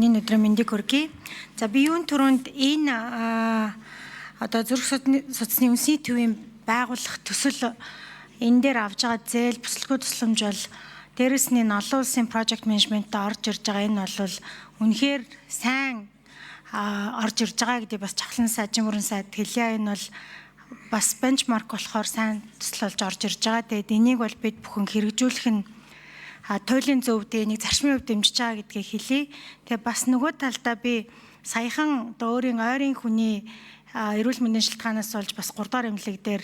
Өнөөдөр мэндийг хүргэе. За би юун түрүүнд энэ одоо зүрх судасны үндэсний төвийн байгуулах төсөл энэ дээр авж байгаа зээл бүсэлгүй тусламж бол дээрэс нь олон улсын project management-д орж ирж байгаа. Энэ бол үнэхээр сайн орж ирж байгаа гэдэг бас Чавлан сайд, Жимбөрэн сайд хэлье. Энэ бол бас бенчмарк болохоор сайн төсөл болж орж ирж байгаа. Тэгээд энийг бол бид бүхэн хэрэгжүүлэх нь туйлын зөв дэнийг зарчмын хувьд дэмжиж байгаа гэдгийг хэлье. Тэгээ бас нөгөө талдаа би саяхан өөрийн ойрын хүний эрүүл мэндийн шалтгаанаас болж бас 3 дахь эмнэлэг дээр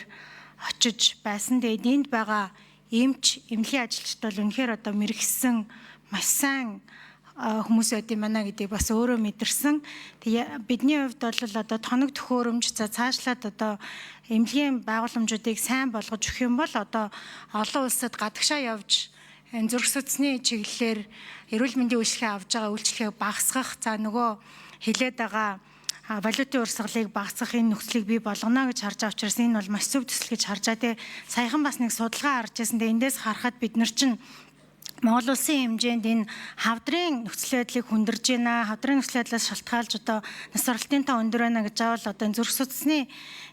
очиж байсан. Тэгээд энд байгаа эмнэлгийн ажилчид бол үнэхээр одоо мэрэгсэн маш сайн хүмүүс байд юм байна гэдгийг бас өөрөө мэдэрсэн. Тэгээ бидний хувьд бол одоо тоног төхөөрөмж цаашлаад одоо эмнэлгийн байгууламжуудыг сайн болгож өгөх юм бол одоо олон улсад гадагшаа явж энэ зүрх судасны чиглэлээр эрүүл мэндийн үйлчлэгээ авж байгаа үйлчлэгээ багасгах, за нөгөө хилээд байгаа валютын урсгалыг багасгах энэ нөхцөлийг бий болгоно гэж харж байгаа учраас энэ бол маш зөв төсөл гэж харж байгаа. Тэгээ саяхан бас нэг судалгаа харж байсан. Тэгээ эндээс харахад бид нар чинь Монгол улсын хэмжээнд энэ хавдрын нөхцөл байдлыг хүндэрж байна. Хавдрын нөхцөл байдлаас шалтгаалж одоо нас оролтын тоо өндөр байна гэж авал одоо зүрх судасны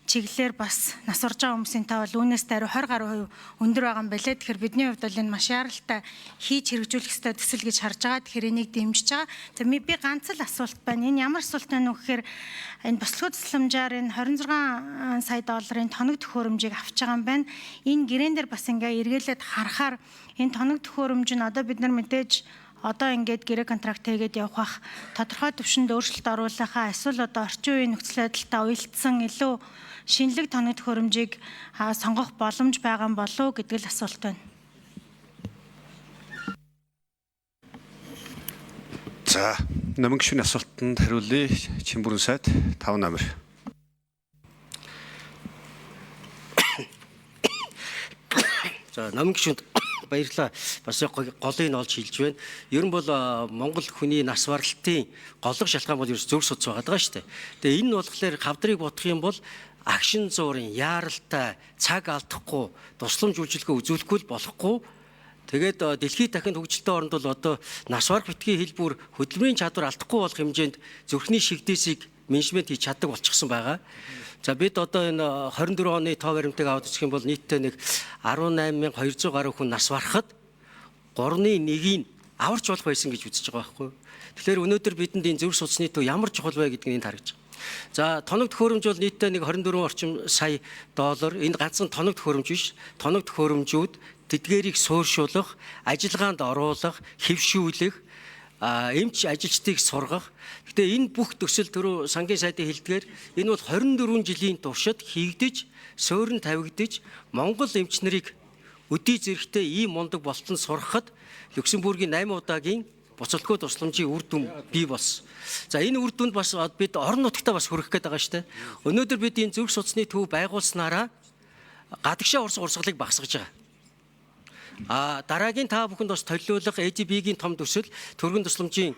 чиглэлээр бас нас орж байгаа хүмүүсийн тоо бол үүнээс даруй 20 гаруй % өндөр байгаа юм байна. Тэгэхээр бидний хувьд бол энэ маш яралтай хийж хэрэгжүүлэх ёстой төсөл гэж харж байгаа. Тэгэхээр энийг дэмжиж байгаа. За би ганц л асуулт байна. Энэ ямар асуулт байна вэ гэхээр энэ бослогоо тусламжаар энэ 26 сая долларын тоног төхөөрөмжийг авч байгаа юм байна. Энэ гэрээн дээр бас ингээ эргэлээд харахаар энэ тоног төхөөрөмж нь одоо бид нар мэдээж одоо ингээд гэрээ контракт хийгээд явах тодорхой төвшөнд өөрчлөлт оруулахаа эсвэл одоо орчин үеийн нөхцөл байдалтай уялдсан илүү шинэлэг тоног төхөөрөмжийг сонгох боломж байгаа юм болов уу гэдэг л асуулт байна. За, намын гишүүний асуултанд хариулъя. Жимбөрэн сайд 5 номер. За, намын гишүүнд баярлалаа. Бас голыг нь олж хэлж байна. Ер нь бол Монгол хүний нас баралтын голлог шалтгаан бол ерөөс зүрх судас байгаа шүү дээ. Тэгээ энэ нь болохоор хавдрыг бодох юм бол агшин зуурын яаралтай цаг алдахгүй тусламж үйлчилгээ үзүүлэхгүй л болохгүй. Тэгээд дэлхийд дахин хөгжилтэй оронд бол одоо нас барах битгий хэлбэр хөдөлмөрийн чадвар алдахгүй болох хэмжээнд зүрхний шигдээсийг менежмент хийж чаддаг болчихсон байгаа. За бид одоо энэ 24 оны тоо баримтыг аваад үзэх юм бол нийтдээ нэг 18,200 гаруй хүн нас барахад 3/1-ийг аварч болох байсан гэж үзэж байгаа байхгүй. Тэгэхээр өнөөдөр бидэнд энэ зүрх судасны төв ямар чухал вэ гэдгийг энд харагдаж байгаа. За тоног төхөөрөмж бол нийтдээ нэг 24 орчим сая доллар. Энэ ганцхан тоног төхөөрөмж биш. Тоног төхөөрөмжүүд тэдгээрийг суурьшуулах, ажиллагаанд оруулах, хэвшүүлэх, эмч ажилчдыг сургах. Гэтэ энэ бүх төсөл түрүү сангийн сайдын хэлдгээр энэ бол 24 жилийн туршид хийгдэж, суурин тавигдаж, Монгол эмч нарыг өдий зэрэгтэй ийм мундаг болтон сургахад Люксембургийн 8 удаагийн буцалтгүй тусламжийн үр дүн бий болсон. За энэ үр дүнд бас бид орон нутгатаа бас хүрэх гээд байгаа шүү дээ. Өнөөдөр бид энэ зүрх судасны төв байгуулснараа гадагшаа урсгалыг багасгаж байгаа. Дараагийн та бүхэнд бас төлөөлөх ADB-гийн том төсөл төргөн тусламжийн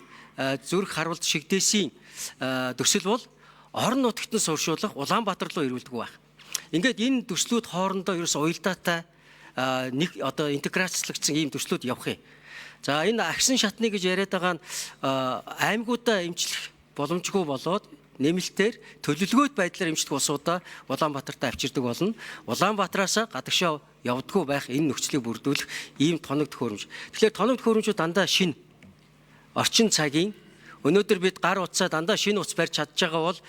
зүрх харуулт шигдээсийн төсөл бол орон нутагт нь суурьшуулах Улаанбаатар руу ирүүлдэг байх. Ингээд энэ төслүүд хоорондоо ерөөс уялдаатай нэг одоо интеграцлагдсан ийм төслүүд явах юм. За энэ агшин шатны гэж яриад байгаа нь аймагуудаа эмчлэх боломжгүй болоод нэмэлтээр төлөвлөгөөт байдлаар эмчдэг улсуудаа Улаанбаатарт авчирдаг болно. Улаанбаатараас гадагшаа явдаггүй байх энэ нөхцөлийг бүрдүүлэх ийм тоног төхөөрөмж. Тэгэхээр тоног төхөөрөмжүүд дандаа шинэ орчин цагийн өнөөдөр бид гар утсаа дандаа шинэ утас барьж чадж байгаа бол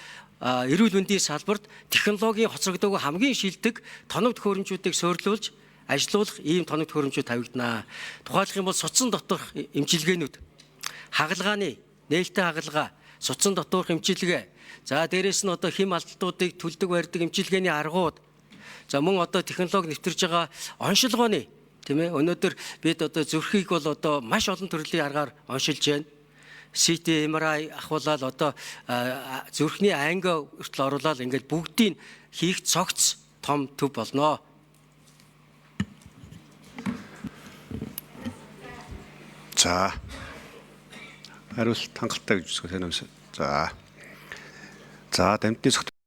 эрүүл мэндийн салбарт технологийн хоцрогдоогүй хамгийн шилдэг тоног төхөөрөмжүүдийг суйрлуулж ажилуулах ийм тоног төхөөрөмжүүд тавигданаа. Тухайлах юм бол судсан доторх эмчилгээнүүд, хагалгааны нээлттэй хагалгаа, судсан доторх эмчилгээ. За дээрэс нь одоо хэм алдалтуудыг төлдөг барьдаг эмчилгээний аргууд. За мөн одоо технологи нэвтэрж байгаа оншилгооны тийм ээ өнөөдөр бид одоо зүрхийг бол одоо маш олон төрлийн аргаар оншилж байна. CT, MRI ахуулаад одоо зүрхний анги хүртэл оруулаад ингээд бүгдийг хийх цогц том төв болно. За. Хариулт хангалттай гэж үзэх юм. За. За, дамжны